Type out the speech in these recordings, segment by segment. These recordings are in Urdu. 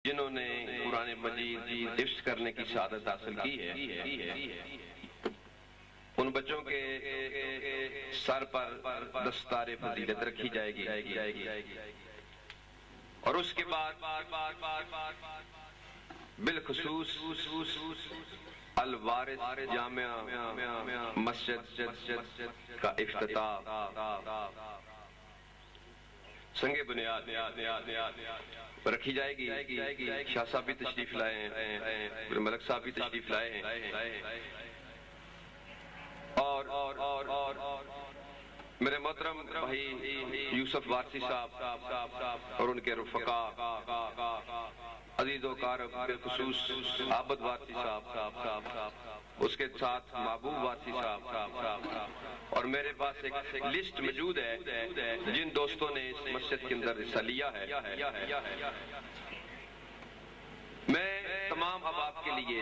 جنہوں نے قرآن مجید حفظ کرنے کی سعادت حاصل کی ہے، ان بچوں کے سر پر دستار فضیلت رکھی جائے گی، اور اس کے بعد بالخصوص الوارث جامعہ مسجد کا افتتاح سنگ بنیاد رکھی جائے گی۔ شاہ صاحب بھی تشریف لائے ہیں، ملک صاحب بھی تشریف لائے ہیں، اور میرے محترم بھائی یوسف وارثی صاحب اور ان کے رفقا عزیز و کارب بالخصوص عابد وارثی صاحب، اس کے ساتھ محبوب وارثی صاحب، اور میرے پاس ایک لسٹ موجود ہے جن دوستوں نے اس مسجد کے اندر حصہ لیا ہے۔ میں تمام احباب کے لیے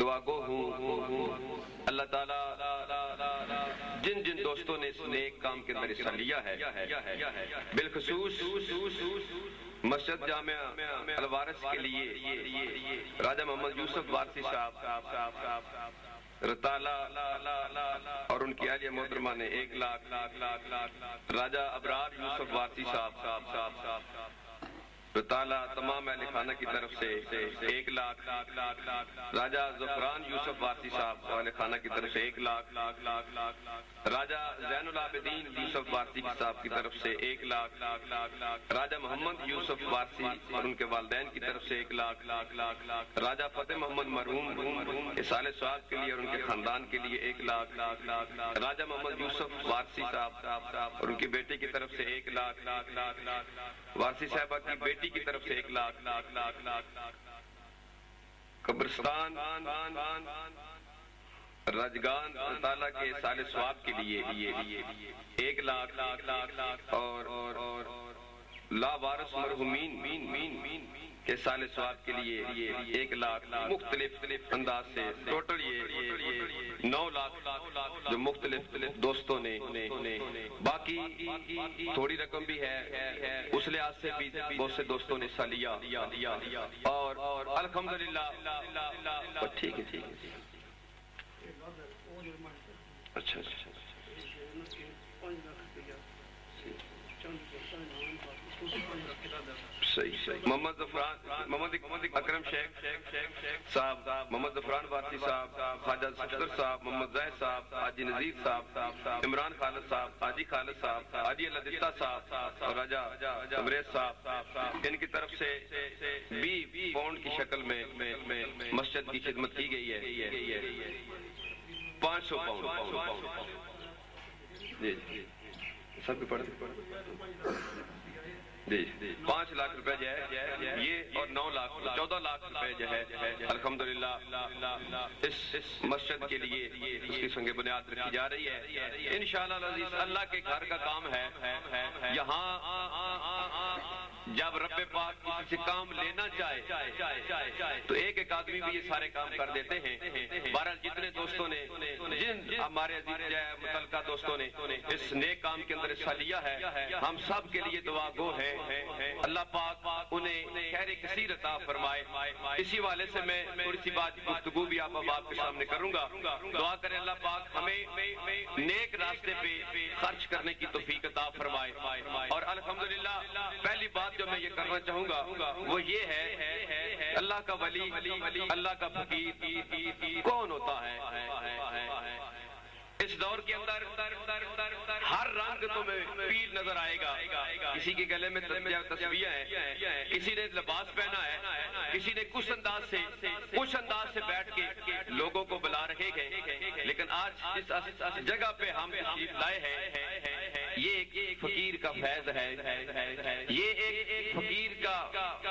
دعا گو ہوں، اللہ تعالیٰ جن جن دوستوں نے اس نیک کام کے اندر حصہ لیا ہے، بالخصوص مسجد جامعہ الوارث کے لیے راجہ محمد یوسف وارثی صاحب رتالہ اور ان کی اہلیہ محترمہ نے 1 لاکھ، راجہ ابرار یوسف وارثی صاحب رتالہ تمام اہل خانہ کی طرف سے 1 لاکھ، راجہ زفران یوسف وارثی صاحب اہل خانہ کی طرف سے 1 لاکھ، راجہ زین العابدین یوسف وارثی صاحب کی طرف سے 1 لاکھ، راجہ محمد یوسف وارثی اور ان کے والدین کی طرف سے 1 لاکھ، راجہ فتح محمد مرحوم اصالہ ثواب کے لیے اور ان کے خاندان کے لیے 1 لاکھ، راجہ محمد یوسف وارثی صاحب اور ان کی بیٹی کی طرف سے 1 لاکھ، وارثی صاحبہ کی بیٹی کی طرف سے 1 لاکھ، قبرستان رجگان تعالیٰ کے اصالہ ثواب کے لیے 1 لاکھ، اور لاوارث مرحومین کے اصالہ ثواب کے لیے 1 لاکھ، مختلف انداز سے ٹوٹل یہ 9 لاکھ جو مختلف دوستوں نے، باقی تھوڑی رقم بھی ہے اس لحاظ سے بھی بہت سے دوستوں نے حصہ لیا، اور الحمدللہ ٹھیک ہے اچھا صحیح۔ محمد اکرم شیخ صاحب، محمد ظفران وارثی صاحب، خواجہ صفدر صاحب، محمد زاہد صاحب، حاجی نذیر صاحب، عمران خالد صاحب، حاجی خالد صاحب، حاجی اللہ دتہ صاحب اور راجہ امریز صاحب، ان کی طرف سے 20 پاؤنڈ کی شکل میں مسجد کی خدمت کی گئی ہے، 500 پاؤنڈ جی سب کے پڑھ جی 5 لاکھ روپے جو ہے یہ، اور 9 لاکھ 14 لاکھ روپے جو ہے الحمدللہ اس مسجد کے لیے اس کی سنگ بنیاد رکھی جا رہی ہے۔ انشاءاللہ العزیز اللہ کے گھر کا کام ہے، یہاں جب رب پاک کسی سے کام لینا چاہے تو ایک آدمی بھی یہ سارے کام کر دیتے ہیں۔ بہرحال جتنے دوستوں نے، جن ہمارے عزیز متعلقہ دوستوں نے اس نیک کام کے اندر حصہ لیا ہے، ہم سب کے لیے دعا گو ہیں، اللہ پاک انہیں خیر کثیر عطا فرمائے۔ اسی والے سے میں تھوڑی سی بات گفتگو بھی آپ کے سامنے کروں گا۔ دعا کریں اللہ پاک ہمیں نیک راستے پہ خرچ کرنے کی توفیق عطا فرمائے، اور الحمدللہ پہلی بات جو میں یہ کرنا چاہوں گا وہ یہ ہے، اللہ کا ولی، اللہ کا فقیر کون ہوتا ہے؟ اس دور کے اندر ہر رنگ تمہیں پیر نظر آئے گا، کسی کے گلے میں تسبیح ہے، کسی نے لباس پہنا ہے، کسی نے کچھ انداز سے بیٹھ کے لوگوں کو بلا رہے ہیں، لیکن آج اس جگہ پہ ہم تشریف لائے ہیں، یہ ایک فقیر کا فیض ہے، یہ ایک فقیر کا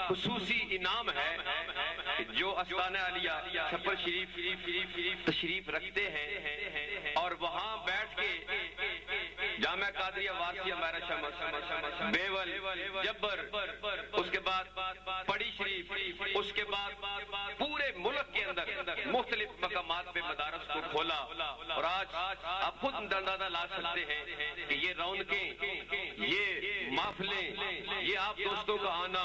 خصوصی انعام ہے جو آستانہ عالیہ چھپر شریف تشریف رکھتے ہیں، اور وہاں بیٹھ کے جامعہ قادریہ وارثیہ میرا شمس، بیول، جبر، اس کے بعد پڑی شریف، اس کے بعد پورے ملک کے اندر مختلف مقامات پہ مدارس کو کھولا، اور آج آپ خود اندازہ لا سکتے ہیں کہ یہ رونقیں، یہ محفلیں، یہ آپ دوستوں کا آنا،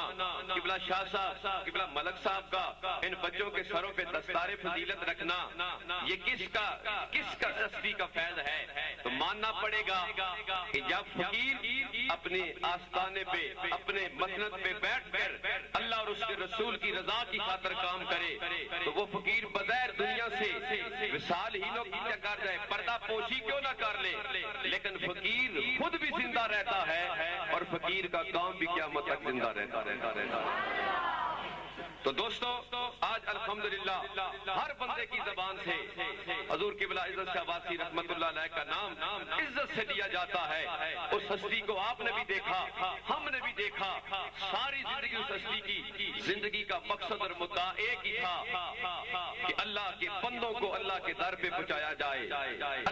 قبلہ شاہ صاحب، قبلہ ملک صاحب کا ان بچوں کے سروں پہ دستار فضیلت رکھنا، یہ کس کا سستی کا فیض ہے؟ تو ماننا پڑے گا کہ جب فقیر اپنے آستانے پہ، اپنے مسند پہ بیٹھ کر اللہ اور اس کے رسول کی رضا کی خاطر کام کرے تو وہ فقیر بغیر دنیا سے وصال ہی نہ کر جائے، پردہ پوشی کیوں نہ کر لے، لیکن فقیر خود بھی زندہ رہتا ہے اور فقیر کا کام بھی قیامت تک زندہ رہتا ہے۔ تو دوستو آج الحمدللہ ہر بندے کی زبان سے حضور قبلہ عزت شاہ وارثی رحمت اللہ علیہ کا نام عزت سے لیا جاتا ہے۔ اس ہستی کو آپ نے بھی دیکھا، ہم نے بھی دیکھا، ساری زندگی اس ہستی کی زندگی کا مقصد اور مدعا ایک ہی تھا کہ اللہ کے بندوں کو اللہ کے در پہ پہنچایا جائے،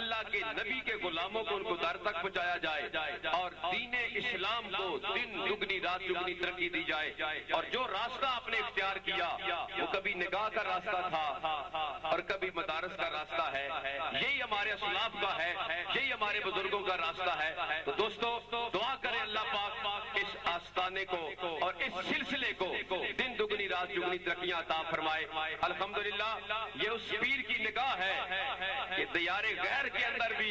اللہ کے نبی کے غلاموں کو ان کو در تک پہنچایا جائے، اور دین اسلام کو دن دگنی رات دگنی ترقی دی جائے۔ اور جو راستہ آپ نے اختیار کیا وہ کبھی نگاہ کا راستہ تھا اور کبھی مدارس کا راستہ ہے، یہی ہمارے اسلاف کا ہے، یہی ہمارے بزرگوں کا راستہ ہے۔ تو دوستو دعا کریں اللہ پاک اس آستانے کو اور اس سلسلے کو دن دگنی رات دگنی ترقیاں عطا فرمائے۔ الحمدللہ یہ اس پیر کی نگاہ ہے کہ دیار غیر کے اندر بھی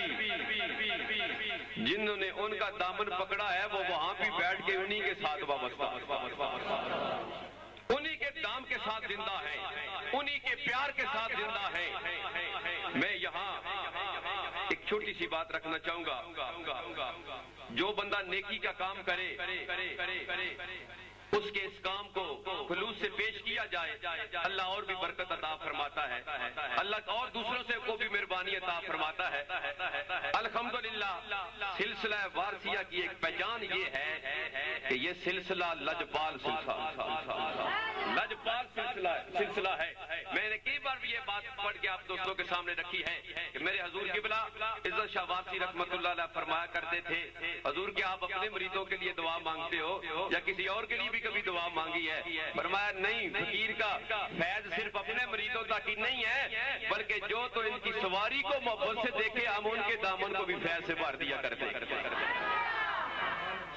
جنہوں نے ان کا دامن پکڑا ہے وہ وہاں بھی بیٹھ کے انہی کے ساتھ وابستہ، انہی کے دام کے ساتھ زندہ ہے، انہی کے پیار کے ساتھ زندہ ہے۔ میں یہاں ایک چھوٹی سی بات رکھنا چاہوں گا، جو بندہ نیکی کا کام کرے اس کے اس کام کو خلوص سے پیش کیا جائے، اللہ اور بھی برکت عطا فرماتا ہے، اللہ اور دوسروں سے کو بھی مہربانی عطا فرماتا ہے۔ الحمدللہ سلسلہ وارثیہ کی ایک پہچان یہ ہے کہ یہ سلسلہ لجپال سلسلہ ہے۔ میں نے کئی بار بھی یہ بات پڑھ کے آپ دوستوں کے سامنے رکھی ہے کہ میرے حضور قبلہ عزت شاہ وارثی رحمت اللہ علیہ فرمایا کرتے تھے، حضور کیا آپ اپنے مریدوں کے لیے دعا مانگتے ہو یا کسی اور کے لیے بھی کبھی دعا مانگی ہے؟ فرمایا نہیں، فقیر کا فیض صرف اپنے مریدوں تک ہی نہیں ہے بلکہ جو تو ان کی سواری کو محبت سے دیکھے ہم ان کے دامن کو بھی فیض سے بھر دیا کرتے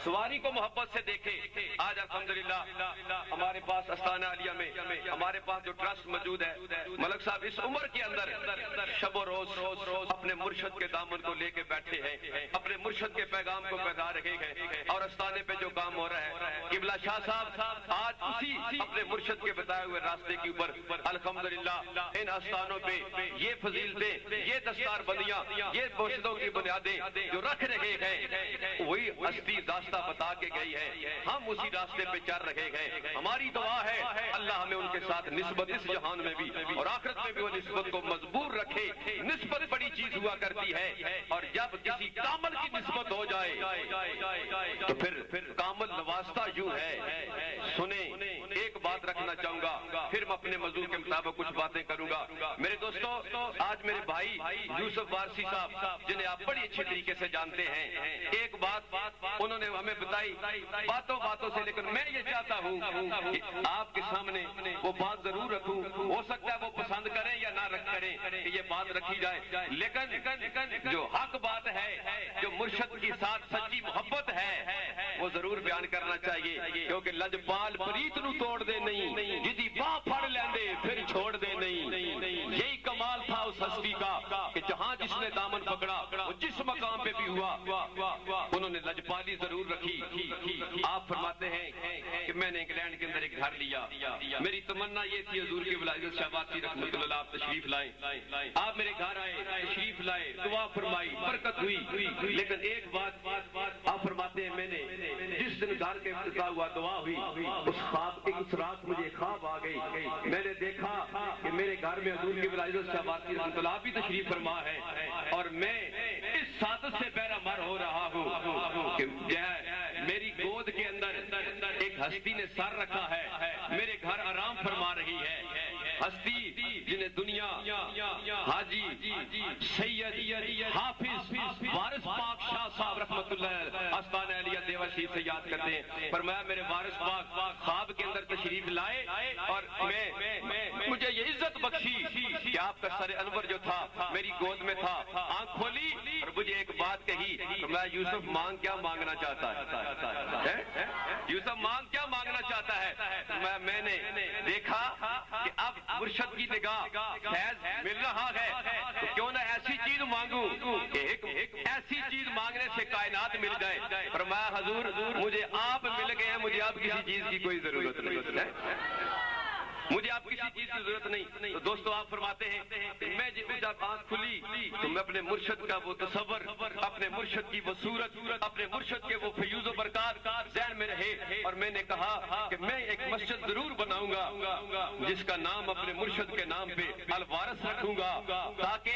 سواری کو محبت سے دیکھے۔ آج الحمدللہ ہمارے پاس استانہ عالیہ میں ہمارے پاس جو ٹرسٹ موجود ہے، ملک صاحب اس عمر کے اندر شب و روز اپنے مرشد کے دامن کو لے کے بیٹھے ہیں، اپنے مرشد کے پیغام کو پیدا رکھے ہیں، اور استانے پہ جو کام ہو رہا ہے قبلہ شاہ صاحب آج اسی اپنے مرشد کے بتائے ہوئے راستے کے اوپر الحمدللہ ان استانوں پہ یہ فضیلتیں، یہ دستار بندیاں، یہ مرشدوں کی بنیادیں جو رکھ رہے ہیں وہی ہستی راستہ بتا کے گئی ہے، ہم اسی راستے پہ چل رہے ہیں۔ ہماری دعا ہے اللہ ہمیں ان کے ساتھ نسبت اس جہان میں بھی اور آخرت میں بھی وہ نسبت کو مضبوط رکھے۔ نسبت بڑی چیز ہوا کرتی ہے، اور جب کسی کامل کی نسبت ہو جائے تو پھر کامل نوازتا یوں ہے۔ سنیں ایک بات رکھنا چاہوں گا، پھر میں اپنے موضوع کے مطابق کچھ باتیں کروں گا۔ میرے دوستو آج میرے بھائی یوسف وارثی صاحب جنہیں آپ بڑی اچھے طریقے سے جانتے ہیں، ایک بات انہوں نے ہمیں بتائی باتوں سے، لیکن میں یہ چاہتا ہوں کہ آپ کے سامنے وہ بات ضرور رکھوں، ہو سکتا ہے وہ پسند کریں یا نہ کریں کہ یہ بات رکھی جائے، لیکن جو حق بات ہے، جو مرشد کے ساتھ سچی محبت ہے وہ ضرور بیان کرنا چاہیے، کیونکہ لجپال پریت نو توڑ دے نہیں، جدی باں پھڑ لیندے پھر چھوڑ دے نہیں۔ یہی کمال تھا اس ہستی کا کہ جہاں جس نے دامن پکڑا وہ جس مقام پہ بھی ہوا انہوں نے لجپالی ضرور رکھی۔ آپ فرماتے ہیں کہ میں نے انگلینڈ کے اندر ایک گھر لیا، میری تمنا یہ تھی حضور کی ولایت شاہ وارثی رحمت اللہ آپ تشریف لائیں، آپ میرے گھر آئے، تشریف لائے، دعا فرمائی، برکت ہوئی، لیکن ایک بات آپ فرماتے ہیں میں نے جس دن گھر کے افتتاح ہوا دعا ہوئی، اس خواب اس رات مجھے خواب آ گئی، میں نے دیکھا کہ میرے گھر میں حضور کی ولایت شاہ وارثی رحمت اللہ بھی تشریف فرما ہے، اور میں اس سعادت سے بہرہ مر ہو رہا ہوں کہ میری گود کے اندر ایک ہستی نے سر رکھا ہے، میرے گھر آرام فرما رہی ہے، ہستی جنہیں دنیا حاجی سید حافظ وارث پاک شاہ صاحب رحمت اللہ آستانہ علیہ دیور شریف سے یاد کرتے ہیں، فرمایا میرے وارث پاک خواب کے اندر تشریف لائے اور مجھے یہ عزت بخشی کہ آپ کا سر انور جو تھا میری گود میں تھا، آنکھ کھولی اور مجھے ایک بات کہی، فرمایا یوسف مانگ کیا مانگنا چاہتا ہے؟ یوسف مانگ کیا مانگنا چاہتا ہے؟ میں نے دیکھا کہ اب مرشد کی نگاہ فیض مل رہا ہے تو کیوں نہ ایسی چیز مانگوں کہ ایک ایسی چیز مانگنے سے کائنات مل جائے۔ فرمایا حضور مجھے آپ مل گئے ہیں، مجھے اب کسی چیز کی کوئی ضرورت نہیں ہے، مجھے آپ کسی چیز کی ضرورت نہیں۔ تو دوستو آپ فرماتے ہیں کہ میں جب آنکھ کھلی تو میں اپنے مرشد کا وہ تصور، اپنے مرشد کی وہ صورت، اپنے مرشد کے وہ فیوز و برکات ذہن میں رہے اور میں نے کہا کہ میں ایک مسجد ضرور بناؤں گا جس کا نام اپنے مرشد کے نام پہ الوارث رکھوں گا، تاکہ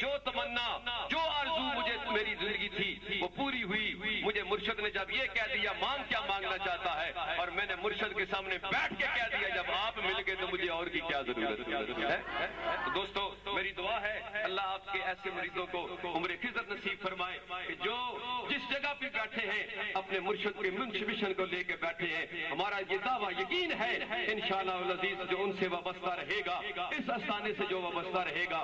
جو تمنا جو آرزو مجھے میری زندگی تھی وہ پوری ہوئی۔ مجھے مرشد نے جب یہ کہہ دیا مانگ کیا مانگنا چاہتا ہے اور میں نے مرشد کے سامنے بیٹھ کے کہہ دیا جب آپ مل گئے تو مجھے اور کی کیا ضرورت ہے؟ تو دوستو میری دعا ہے اللہ آپ کے ایسے مریضوں کو عمر خضر نصیب فرمائے کہ جو جس جگہ پہ بیٹھے ہیں اپنے مرشد کے مشن کو لے کے بیٹھے ہیں۔ ہمارا یہ دعویٰ یقین ہے انشاءاللہ العزیز جو ان سے وابستہ رہے گا، اس آستانے سے جو وابستہ رہے گا،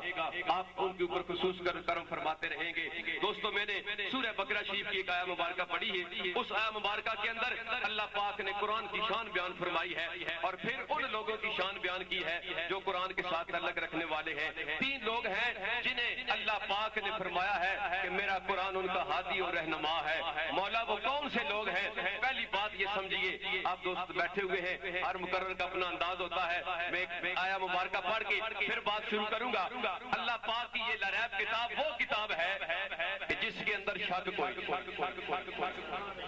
آپ ان کے اوپر خصوص کر کرم فرماتے رہیں گے۔ دوستو میں نے سورہ بقرہ شریف کی ایک آیہ مبارکہ پڑھی ہے، اس آیہ مبارکہ کے اندر اللہ پاک نے قرآن کی شان بیان فرمائی ہے اور پھر ان لوگوں کی شان بیان کی ہے جو قرآن کے ساتھ تعلق رکھنے والے ہیں۔ 3 لوگ ہیں جنہیں اللہ پاک نے فرمایا ہے کہ میرا قرآن ان کا ہادی اور رہنما ہے۔ مولا وہ کون سے لوگ ہیں؟ پہلی بات یہ سمجھیے، آپ دوست بیٹھے ہوئے ہیں، ہر مقرر کا اپنا انداز ہوتا ہے، میں ایک آیہ مبارکہ پڑھ کے پھر بات شروع کروں گا۔ اللہ پاک کی یہ لاریب کتاب وہ کتاب ہے کہ جس کے اندر شک کوئی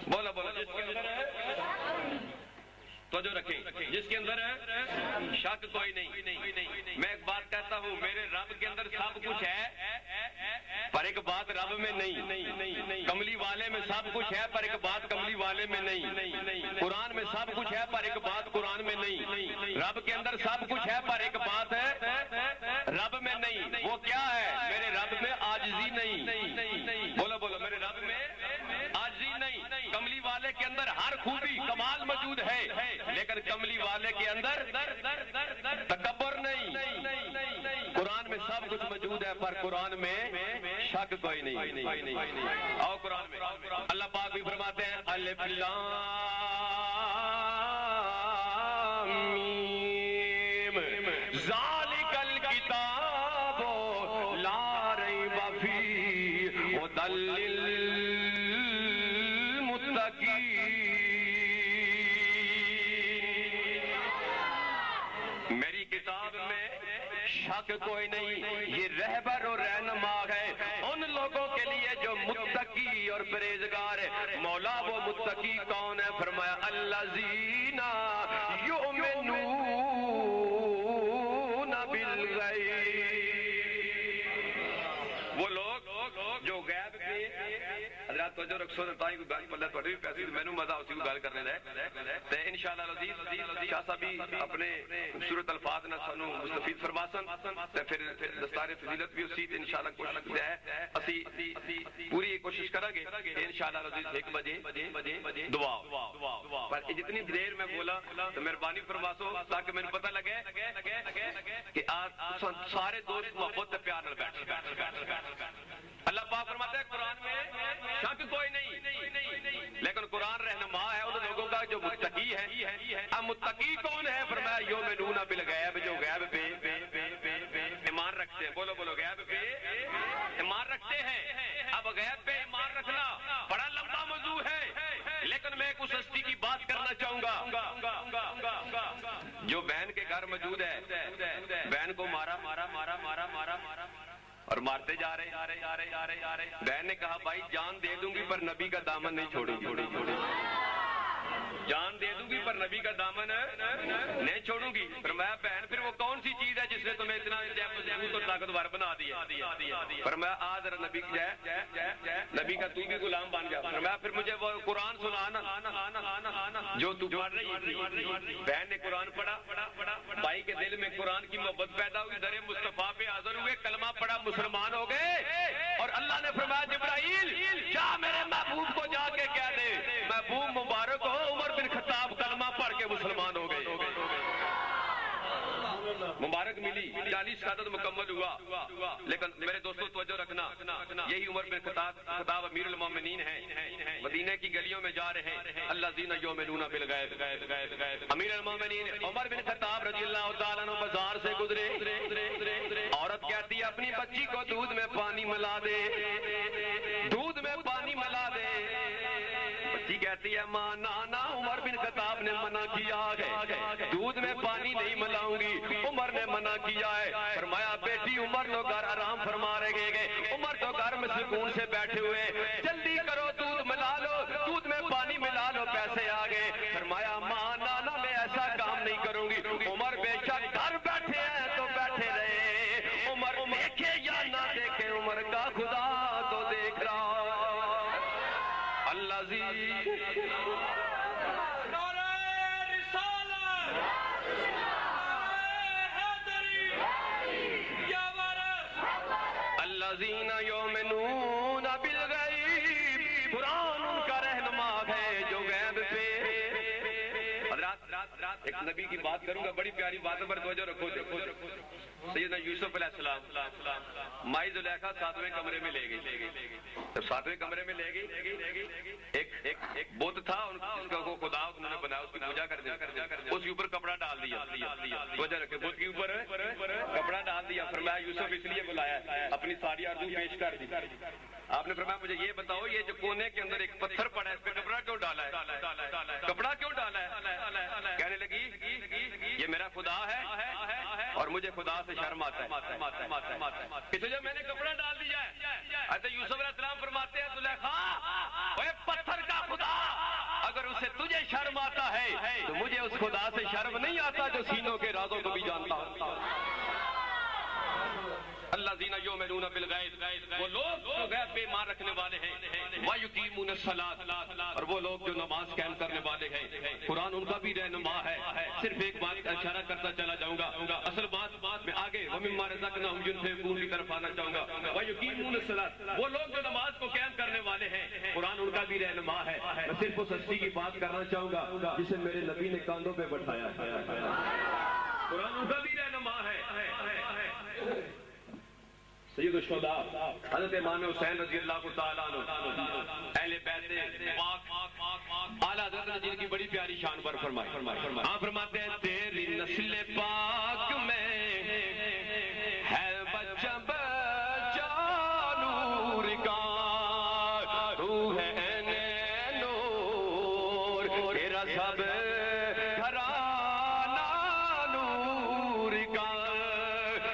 بولا جس کے اندر توجہ رکھیں، جس کے اندر ہے شک کوئی نہیں۔ میں ایک بات کہتا ہوں، میرے رب کے اندر سب کچھ ہے پر ایک بات رب میں نہیں۔ کملی والے میں سب کچھ ہے پر ایک بات کملی والے میں نہیں۔ قرآن میں سب کچھ ہے پر ایک بات قرآن میں نہیں۔ رب کے اندر سب کچھ ہے پر ایک بات ہے رب میں نہیں۔ وہ کیا ہے؟ میرے رب میں عاجزی نہیں۔ بولو میرے رب میں عاجزی نہیں۔ کملی والے کے اندر ہر خوبی کمال موجود ہے لیکن کملی والے کے اندر تکبر نہیں۔ قرآن میں سب کچھ موجود ہے پر قرآن میں شک کوئی نہیں۔ آؤ قرآن میں اللہ پاک بھی فرماتے ہیں الف لام میم ذالک الکتاب لا ریب فیہ ھدی للمتقین۔ میری کتاب میں شک کوئی نہیں، یہ رہبر اور رہنما ہے ان لوگوں کے لیے جو متقی اور پرہیزگار ہے۔ مولا وہ متقی کون ہے؟ فرمایا الذین یؤمنون بالغیب، وہ لوگ جو غیب پہ حضرات توجہ رکھو تائی کو گل پلے تھوڑے بھی پیسے میں مزہ اسی کو گل کرنے ہے تے انشاءاللہ العزیز شاہ صاحب بھی اپنے خوبصورت الفاظ نال سانو مستفید فرماسن تے پھر دستار فضیلت بھی اسی تے انشاءاللہ کوشش ہے اسی پوری کوشش کریں گے انشاءاللہ العزیز 1 بجے دعا پر جتنی دیر میں بولا تو مہربانی فرماسو تاکہ میں پتہ لگے کہ آج سارے دوست محبت تے پیار نال بیٹھ۔ اللہ پاک فرماتا ہے قرآن میں شک کوئی نہیں لیکن قرآن رہنما ہے ان لوگوں کا جو متقی ہے۔ اب متقی کون ہے؟ فرمایا یؤمنون بالغیب، جو غیب پہ ایمان رکھتے ہیں۔ بولو غیب پہ ایمان رکھتے ہیں۔ اب غیب پہ ایمان رکھنا بڑا لمبا موضوع ہے لیکن میں ایک ہستی کی بات کرنا چاہوں گا جو بہن کے گھر موجود ہے، بہن کو مارا اور مارتے جا رہے، بہن نے کہا بھائی جان دے دوں گی پر نبی کا دامن نہیں چھوڑوں گی۔ جان دے دوں گی پر نبی کا دامن نہیں چھوڑوں گی. فرمایا بہن پھر وہ کون سی چیز ہے جس نے تمہیں اتنا مضبوط اور طاقتور بنا دیا؟ فرمایا آج نبی کی نبی کا تو بھی غلام بن گیا. فرمایا پھر مجھے وہ قرآن سنانا جو تو پڑھ رہی تھی. بہن نے قرآن پڑھا, بھائی کے دل میں قرآن کی محبت پیدا ہوئی, در مصطفیٰ پہ حاضر ہوئے, کلمہ پڑھا, مسلمان ہو گئے. اور اللہ نے فرمایا جبرائیل جا میرے محبوب کو جا کے کہہ دے محبوب مبارک ہو عمر بن خطاب کلمہ پڑھ کے مسلمان ہو گئے. مبارک ملی, 40 شہادت مکمل ہوا. لیکن میرے دوستوں توجہ رکھنا, یہی عمر بن خطاب امیر المومنین ہیں, مدینہ کی گلیوں میں جا رہے ہیں. الذین یؤمنون بالغیب, امیر المومنین عمر بن خطاب رضی اللہ تعالیٰ عنہ بازار سے گزرے. عورت کہتی ہے اپنی بچی کو دودھ میں پانی ملا دے, دودھ میں پانی ملا دے. بچی کہتی ہے ماں نانا عمر بن خطاب نے منع کیا ہے, دودھ میں پانی نہیں ملاؤں گی, عمر نے منع کیا ہے. فرمایا بیٹی عمر تو گھر آرام فرما رہے گئے, عمر تو گھر میں سکون سے بیٹھے ہوئے, جلدی کرو دودھ ملا لو, دودھ میں پانی ملا لو, پیسے آ گئے. فرمایا ماں نانا میں ایسا کام نہیں کروں گی. عمر بے شک گھر بیٹھے ہیں تو بیٹھے رہے, عمر دیکھے یا نہ دیکھے عمر کا خدا تو دیکھ رہا. اللہ زی الذین یؤمنون بالغیب, قرآن ان کا رہنما ہے جو غیب پہ. حضرات ایک نبی کی بات کروں گا, بڑی پیاری بات ہے, پر توجہ رکھو. سیدنا یوسف علیہ السلام مائی زلیخا 7ویں کمرے میں لے گئی. جب 7ویں کمرے میں لے گئی, ایک بت تھا جس کا وہ خدا انہوں نے بنایا, اس کی پوجا کر دیا, اس کے اوپر کپڑا ڈال دیا. توجہ رکھے, بت کے اوپر کپڑا ڈال دیا. فرمایا یوسف اس لیے بلایا, اپنی ساری آرزو پیش کر دی. آپ نے فرمایا مجھے یہ بتاؤ یہ جو کونے کے اندر ایک پتھر پڑا ہے اس پہ کپڑا کیوں ڈالا ہے, کپڑا کیوں ڈالا ہے؟ کہنے لگی یہ میرا خدا ہے اور مجھے خدا سے شرم آتا ہے, اس لیے میں نے کپڑا ڈال دیا ہے. حضرت یوسف علیہ السلام فرماتے ہیں زلیخا اے پتھر کا خدا, اگر اسے تجھے شرم آتا ہے تو مجھے اس خدا سے شرم نہیں آتا جو سینوں کے رازوں کو بھی جانتا ہوں. الذین یؤمنون بالغیب, وہ لوگ جو غیب پہ ایمان رکھنے والے ہیں. وَیُقِیمُونَ الصَّلَاةَ, اور وہ لوگ جو نماز قائم کرنے والے ہیں. قرآن ان کا بھی رہنما ہے. صرف ایک بات کا اشارہ کرتا چلا جاؤں گا, اصل بات میں آگے وَمِمَّا رَزَقْنَاهُمْ يُنْفِقُونَ کی طرف آنا چاہوں گا. وَیُقِیمُونَ الصَّلَاةَ, وہ لوگ جو نماز کو قائم کرنے والے ہیں. قرآن ان کا بھی رہنما ہے. میں صرف اس ہستی کی بات کرنا چاہوں گا جسے میرے نبی نے کاندھوں پہ بٹھایا. قرآن ان کا بھی رہنما ہے. سید الشہداء حضرت امام حسین رضی اللہ تعالیٰ عنہ, اہل بیت پاک اعلیٰ حضرت جن کی بڑی پیاری شان پر فرمائی. ہاں فرماتے ہیں تیری نسل پاک میں ہے بچہ بچہ نور کا, تو ہے نور تیرا سب گھرانہ نور کا.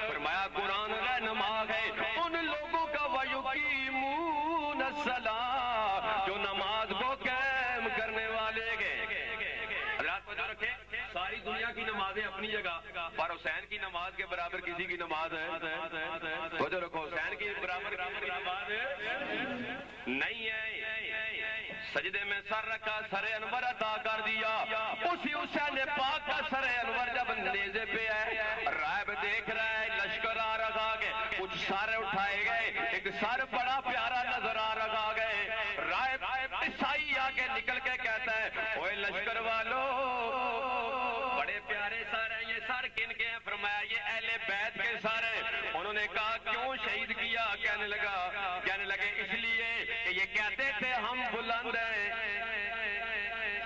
فرمایا قرآن رہنما ہے ان لوگوں کا. وَيُقِیمُونَ الصَّلَاةَ, جو نماز کو قائم کرنے والے گئے. رات کو جو رکھے ساری دنیا کی نمازیں اپنی جگہ, پر حسین کی نماز کے برابر کسی کی نماز ہے. وہ جو رکھو حسین کی برابر کسی کی نماز نہیں ہے. سجدے میں سر رکھا, سر انور عطا کر دیا. اسی حسین پاک کا سر انور جب نیزے پہ ہے, رائب دیکھ رہا ہے لشکر آ رہا ہے, کچھ سر اٹھائے گئے, ایک سر بڑا پیارا نظر آ رہا ہے. رائب عیسائی آگے نکل کے کہتا ہے اوے لشکر والو بڑے پیارے سر ہیں, یہ سر کن کے ہیں؟ فرمایا یہ اہل بیت کے سر ہیں. انہوں نے کہا کیوں شہید کیا؟ کہنے لگے اس لیے کہ یہ کہتے تھے ہم بلند ہیں.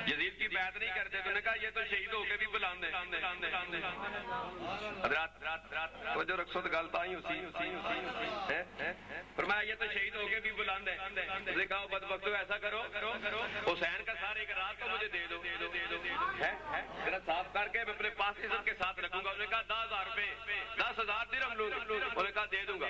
یزید کی بیعت نہیں کرتے, تو نے کہا یہ تو شہید ہو کے بھی بلند ہیں. رات جو رقصت گلتا ہی اسی فرمایا یہ تو شہید ہو کے بھی بلند ہے. اس نے کہا بدبختو ایسا کرو حسین کا سارا ایک رات کو مجھے دے دو, ذرا صاف کر کے میں اپنے پاس عزت کے ساتھ رکھوں گا. انہوں نے کہا 10,000 روپے 10,000 درہم لوں. انہوں نے کہا دے دوں گا.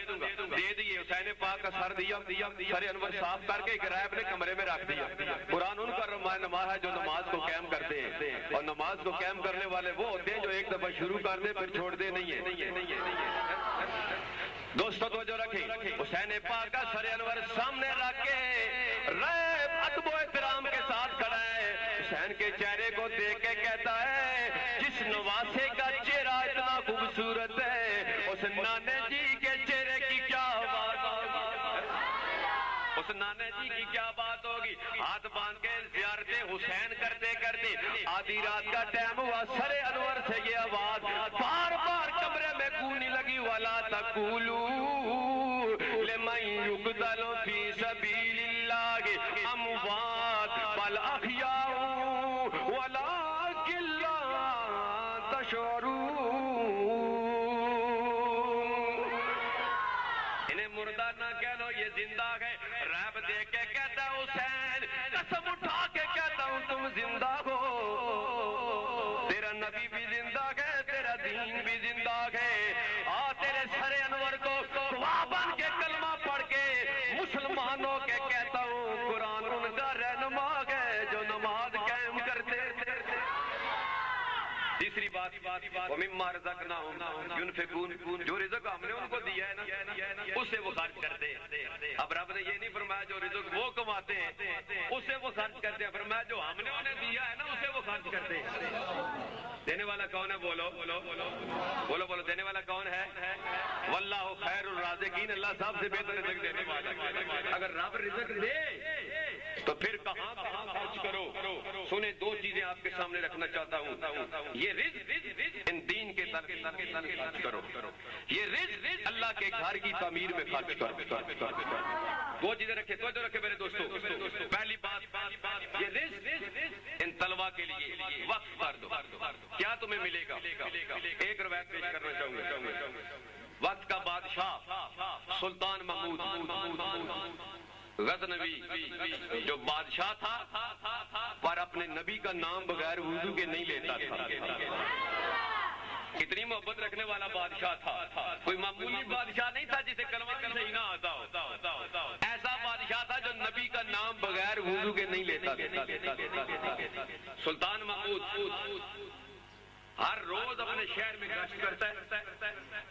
دے دیے, حسین پاک کا سر دیا. دیا, سر انور صاف کر کے ایک ریب نے کمرے میں رکھ دیا. قرآن ان کا نماز ہے جو نماز کو قائم کرتے ہیں, اور نماز کو قائم کرنے والے وہ ہوتے ہیں جو ایک دفعہ شروع کر دیں پھر چھوڑتے نہیں ہیں. دوستو توجہ رکھیں, حسین پاک کا سر انور سامنے رکھ کے ریب ادب و احترام کے ساتھ کھڑا ہے. حسین کے چہرے کو دیکھ کے کہتا ہے جس نواسے کا چہرہ اتنا خوبصورت ہے اس نانے جی کے چہرے کی کیا بات ہوگی, اس نانے جی کی کیا بات ہوگی. ہاتھ باندھ کے زیارت حسین کرتے کرتے آدھی رات کا ٹائم ہوا. سر انور سے یہ آواز بار بار کمرے میں گونی لگی, ولا تقولوا لمن يقتل في سبيل الله اموات بل احياء ولكن لا تشعرون. انہیں مردہ نہ کہہ لو, یہ زندہ ہے. ریب دیکھ کے کہتا ہے حسین, قسم اٹھا کے کہتا ہوں تم زندہ ہو, تیرا نبی بھی زندہ ہے, تیرا دین بھی زندہ ہے. تیرے سر انور کو گواہ بن کے کلمہ پڑھ کے مسلمانوں کے کہتا ہوں قرآن ان کا رہنما ہے جو نماز قائم کرتے. تیسری بات وَمِمَّا رَزَقْنَاهُمْ يُنْفِقُونَ, جو رزق ہم نے ان کو دیا ہے نا اسے وہ خرچ کرتے ہیں. اب رب نے یہ نہیں فرمایا جو رزق وہ کماتے ہیں اسے وہ خرچ کرتے ہیں, فرمایا جو ہم نے انہیں دیا ہے نا اسے وہ خرچ کرتے ہیں. دینے والا کون ہے؟ بولو بولو بولو بولو, دینے والا کون ہے؟ واللہ خیر الرازقین, اللہ سب سے بہتر رزق دینے والا. اگر رب رزق دے تو پھر کہاں کہاں خرچ کرو. سنیں, دو چیزیں آپ کے سامنے رکھنا چاہتا ہوں. یہ رزق ان دین کے تن خرچ کرو, یہ رزق اللہ کے گھر کی تعمیر میں خرچ کرو. دو چیزیں رکھے, توجہ رکھے میرے دوستو. پہلی بات یہ رزق ان طلبہ کے لیے وقف کر دو. کیا تمہیں ملے گا؟ ایک روایت پیش کرنا چاہوں گا. وقت کا بادشاہ سلطان محمود غزنوی جو بادشاہ تھا پر اپنے نبی کا نام بغیر وضو کے نہیں لیتا تھا. کتنی محبت رکھنے والا بادشاہ تھا, کوئی معمولی بادشاہ نہیں تھا جسے کلمہ صحیح نہ آتا ہو. ایسا بادشاہ تھا جو نبی کا نام بغیر وضو کے نہیں لیتا تھا. سلطان محمود ہر روز اپنے شہر میں گشت کرتا ہے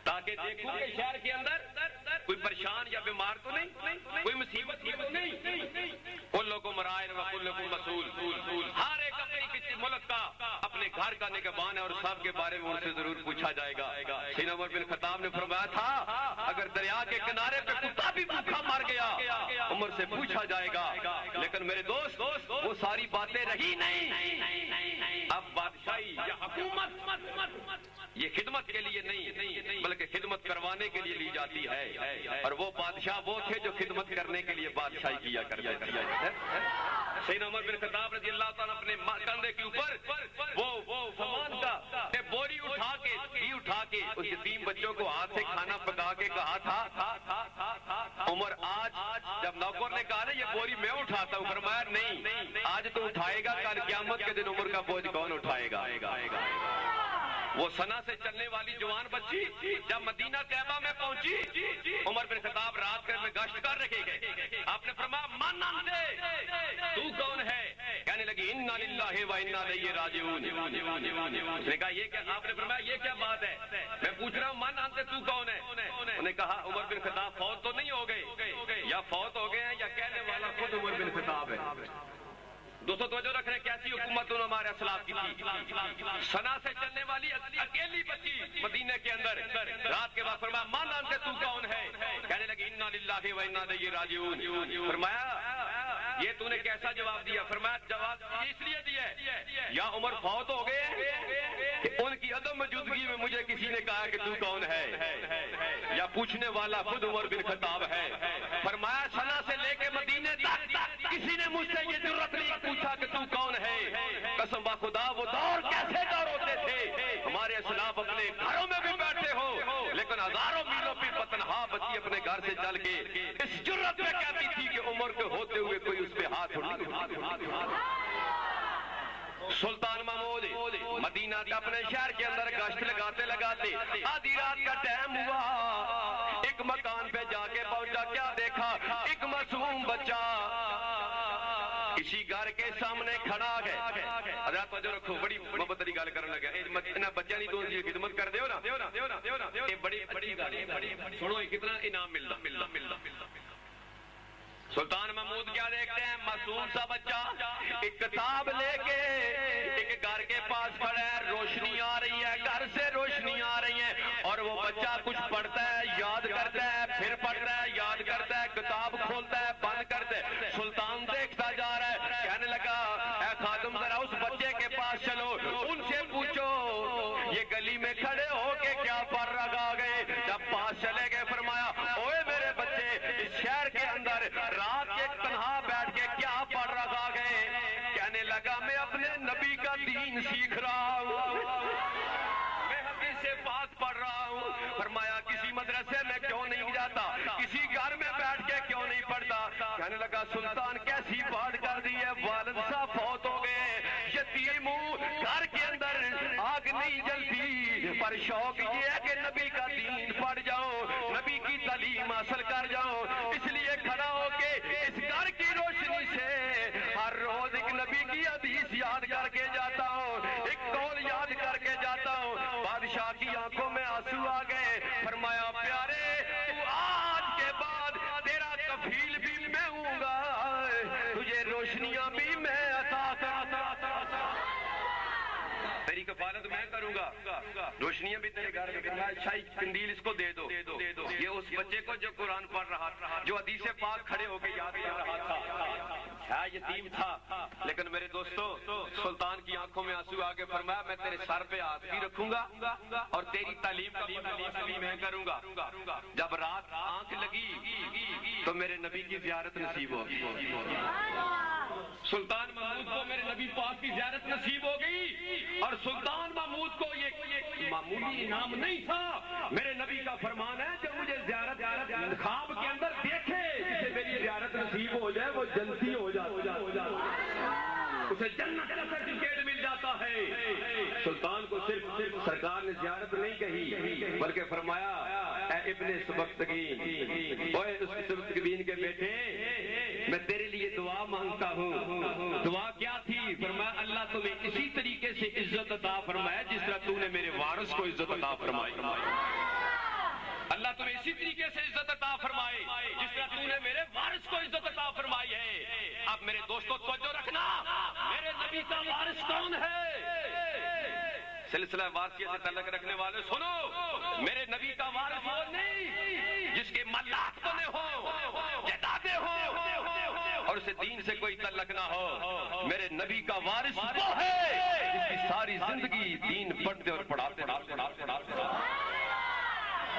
تاکہ دیکھوں کہ شہر کے اندر کوئی پریشان یا بیمار تو نہیں, کوئی مصیبت تو نہیں. کلکم راع وکلکم مسئول, ہر ایک اپنے ملک کا اپنے گھر کا نگہبان ہے اور سب کے بارے میں ان سے ضرور پوچھا جائے گا. سیدنا عمر بن خطاب نے فرمایا تھا اگر دریا کے کنارے پہ کتا بھی بھوکا مر گیا عمر سے پوچھا جائے گا. لیکن میرے دوست وہ ساری باتیں رہی نہیں. اب بادشاہی یا حکومت یہ خدمت کے لیے نہیں بلکہ خدمت کروانے کے لیے لی جاتی ہے, اور وہ بادشاہ وہ تھے جو خدمت کرنے کے لیے بادشاہی کیا کرتے تھے. سیدنا عمر بن خطاب رضی اللہ تعالیٰ اپنے کندھے کے اوپر وہ سامان کا بوری اٹھا کے اس یتیم بچوں کو ہاتھ سے کھانا پکا کے کہا تھا عمر آج جب نوکر نے کہا نا یہ بوری میں اٹھاتا ہوں, فرمایا نہیں آج تو اٹھائے گا, کل قیامت کے دن عمر کا بوجھ کون اٹھائے گا. وہ سنا سے چلنے والی جوان بچی جب مدینہ طیبہ میں پہنچی, عمر بن خطاب رات میں گشت کر رکھے گئے. آپ نے فرمایا من انت, تو کون ہے؟ کہنے لگی انا للہ و انا الیہ راجعون. اس نے کہا یہ کیا؟ آپ نے فرمایا یہ کیا بات ہے, میں پوچھ رہا ہوں من انت, تو کون ہے؟ انہوں نے کہا عمر بن خطاب فوت تو نہیں ہو گئے, یا فوت ہو گئے ہیں یا کہنے والا خود عمر بن خطاب ہے. دوستو توجہ رکھ رہے ہیں کیسی حکومت انہوں ہمارے اسلاف کی تھی. سنا سے چلنے والی اکیلی بچی مدینے کے اندر رات کے بعد فرمایا من انت, تو کون ہے؟ کہنے لگی انا للہ و انا الیہ راجعون. فرمایا یہ تو نے کیسا جواب دیا؟ فرمایا جواب اس لیے دیا ہے یا عمر فوت ہو گئے کہ ان کی عدم موجودگی میں مجھے کسی نے کہا کہ تو کون ہے, یا پوچھنے والا خود عمر بن خطاب ہے. فرمایا سنا سے لے کے مدینے تک کسی نے مجھ سے یہ جرأت نہیں پوچھا کہ تو کون ہے. قسم با خدا وہ دور کیسے دور ہوتے تھے, ہمارے اسلاف اپنے گھروں میں بھی بیٹھے ہو لیکن ہزاروں میلوں پہ پتنہا بچی اپنے گھر سے چل کے اس جرأت میں کہتی تھی کہ عمر کے ہوتے ہوئے کوئی اس پہ ہاتھ اٹھا. سلطان محمود مدینہ کے اپنے شہر کے اندر گشت لگاتے آدھی رات کا ٹائم ہوا, ایک مکان پہ جا کے پہنچا, کیا دیکھا ایک سامنے کھڑا ہے. حضرات توجہ رکھو, بڑی محبت والی گل کرن لگا. انہاں بچیاں دی تسی خدمت کر دیو نا, یہ بڑی اچھی گل ہے. سنو کتنا انعام ملدا. سلطان محمود کیا دیکھتے ہیں, معصوم سا بچہ ایک کتاب لے کے ایک گھر کے پاس کھڑا ہے. روشنی آ رہی ہے, گھر سے روشنی آ رہی ہے, اور وہ بچہ کچھ پڑھتا ہے, یاد کرتا ہے, پھر پڑھتا ہے, یاد کرتا ہے, کتاب کھولتا ہے, بند کرتا ہے. سلطان دیکھتا جا رہا ہے, کہنے لگا اے خادم ذرا اس بچے کے پاس چلو, ان سے پوچھو یہ گلی میں کھڑے ہو کے کیا پڑھ رکھا گئے. جب پاس چلے گئے فرمایا اوے میرے بچے, اس شہر کے اندر رات کے تنہا بیٹھ کے کیا پڑھ رکھا گئے. کہنے لگا میں اپنے نبی کا دین سیکھ رہا ہوں, میں حدیث پاک پڑھ رہا ہوں. فرمایا کسی مدرسے میں کیوں نہیں جاتا, کسی گھر میں بیٹھ کے کیوں نہیں پڑھتا. کہنے لگا سلطان کیسی بات کر دی ہے, والد صاحب فوت ہو گئے, یتیم ہوں, گھر کے اندر آگ نہیں جلتی, پر شوق یہ ہے کہ نبی کا دین پڑھ جاؤں, نبی کی تعلیم حاصل کر جاؤں. اس لیے کھڑا ہو کے اس گھر کی روشنی سے ہر روز ایک نبی کی حدیث یاد کر کے جاتا ہوں, ایک قول یاد کر کے جاتا ہوں. بادشاہ کی آنکھوں میں آنسو آ گئے. فرمایا پیارے تو آج کے بعد تیرا کفیل بھی میں ہوں گا, تجھے روشنیاں بھی میں عطا کرتا, تیری کفالت میں کروں گا, روشنیاں بھی تیرے گھر میں. فرمایا شاہی قندیل اس کو دے دو. یہ اس بچے کو جو قرآن پڑھ رہا تھا, جو حدیث پاک کھڑے ہو کے یاد کر رہا تھا, یتیم تھا, لیکن میرے دوستو سلطان کی آنکھوں میں آنسو آ کے فرمایا میں تیرے سر پہ ہاتھ بھی رکھوں گا اور تیری تعلیم بھی میں کروں گا. جب رات آنکھ لگی تو میرے نبی کی زیارت نصیب ہوگی. سلطان محمود کو میرے نبی پاک کی زیارت نصیب ہو گئی, اور سلطان محمود کو یہ معمولی انعام نہیں تھا. میرے نبی کا فرمان ہے جو مجھے زیارت خواب کے اندر دیکھے, جسے میری زیارت نصیب ہو جائے وہ جنتی ہو جاتا, اسے جنت کا سرٹیفکیٹ مل جاتا ہے. سلطان کو صرف سرکار نے زیارت نہیں کہی بلکہ فرمایا اے ابن سبکتگین, اوے اس سبکتگین کے بیٹے, میں تیرے لیے دعا مانگتا ہوں. دعا کیا تھی؟ فرمایا اللہ تمہیں اسی طریقے سے عزت عطا فرمائے جس طرح تو نے میرے وارث کو عزت عطا فرمائی. اللہ تمہیں اسی طریقے سے عزت عطا فرمائے جس طرح تو نے میرے وارث کو عزت عطا فرمائی ہے. اب میرے دوستوں توجہ رکھنا, میرے نبی کا وارث کون ہے؟ سلسلہ وارثیت سے تعلق رکھنے والے سنو, میرے نبی کا وارث وہ نہیں جس کے ملاک بنے ہو, جدادے ہو اور اسے دین سے کوئی تعلق نہ ہو. میرے نبی کا وارث وہ ہے جس کی ساری زندگی دین پڑھتے اور پڑھاتے,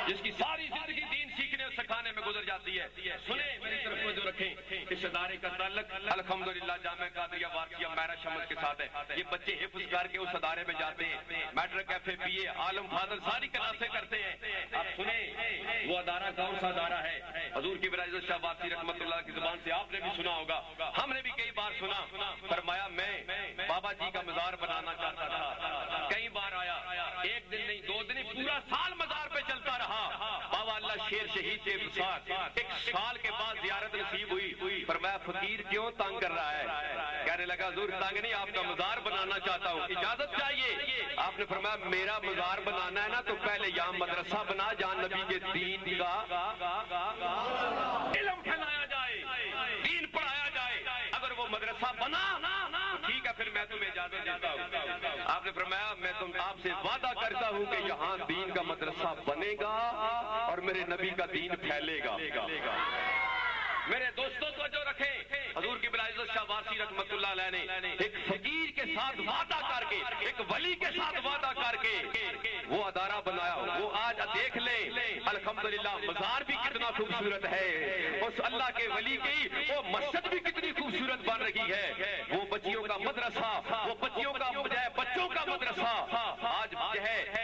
جس کی ساری زندگی دین سیکھنے اور سکھانے میں گزر جاتی ہے. سنیں میری طرف توجہ رکھیں, اس ادارے کا تعلق الحمدللہ جامعہ قادریہ وارثیہ میرا شمس کے ساتھ ہے. یہ بچے حفظ کر کے اس ادارے میں جاتے ہیں, میٹرک ایف اے بی اے عالم فاضل ساری کلاسیں کرتے ہیں. آپ سنیں وہ ادارہ کون سا ادارہ ہے. حضور کی ولایت شاہ واسی رحمت اللہ کی زبان سے آپ نے بھی سنا ہوگا, ہم نے بھی کئی بار سنا. فرمایا میں بابا جی کا مزار بنانا چاہتا تھا, کئی بار آیا, ایک دن نہیں 2 دن, پورا سال مزار پہ چلتا رہا. بابا اللہ شیر شہید کے ساتھ 1 سال کے بعد زیارت نصیب ہوئی. فرمایا فقیر کیوں تنگ کر رہا ہے؟ کہنے لگا حضور تنگ نہیں, آپ کا مزار بنانا چاہتا ہوں, اجازت چاہیے. آپ نے فرمایا میرا مزار بنانا ہے نا تو پہلے یہاں مدرسہ بنا جہاں نبی کے دین کا علم پھیلایا جائے, دین پڑھایا جائے. اگر وہ مدرسہ بنا ٹھیک ہے, پھر میں تمہیں اجازت دیتا ہوں. آپ نے فرمایا میں آپ سے وعدہ کرتا ہوں کہ یہاں دین کا مدرسہ بنے گا اور میرے نبی کا دین پھیلے گا. میرے دوستوں کو جو رکھیں, حضور کی بلائزت شاہ واسی رحمت اللہ علیہ نے ایک فقیر کے ساتھ وعدہ کر کے, ایک ولی کے ساتھ وعدہ کر کے وہ ادارہ بنایا. وہ آج دیکھ لیں الحمدللہ مزار بھی کتنا خوبصورت ہے, اس اللہ کے ولی کی وہ مسجد بھی کتنی خوبصورت بن رہی ہے. وہ بچیوں کا مدرسہ, وہ بچوں کا مدرسہ آج جو ہے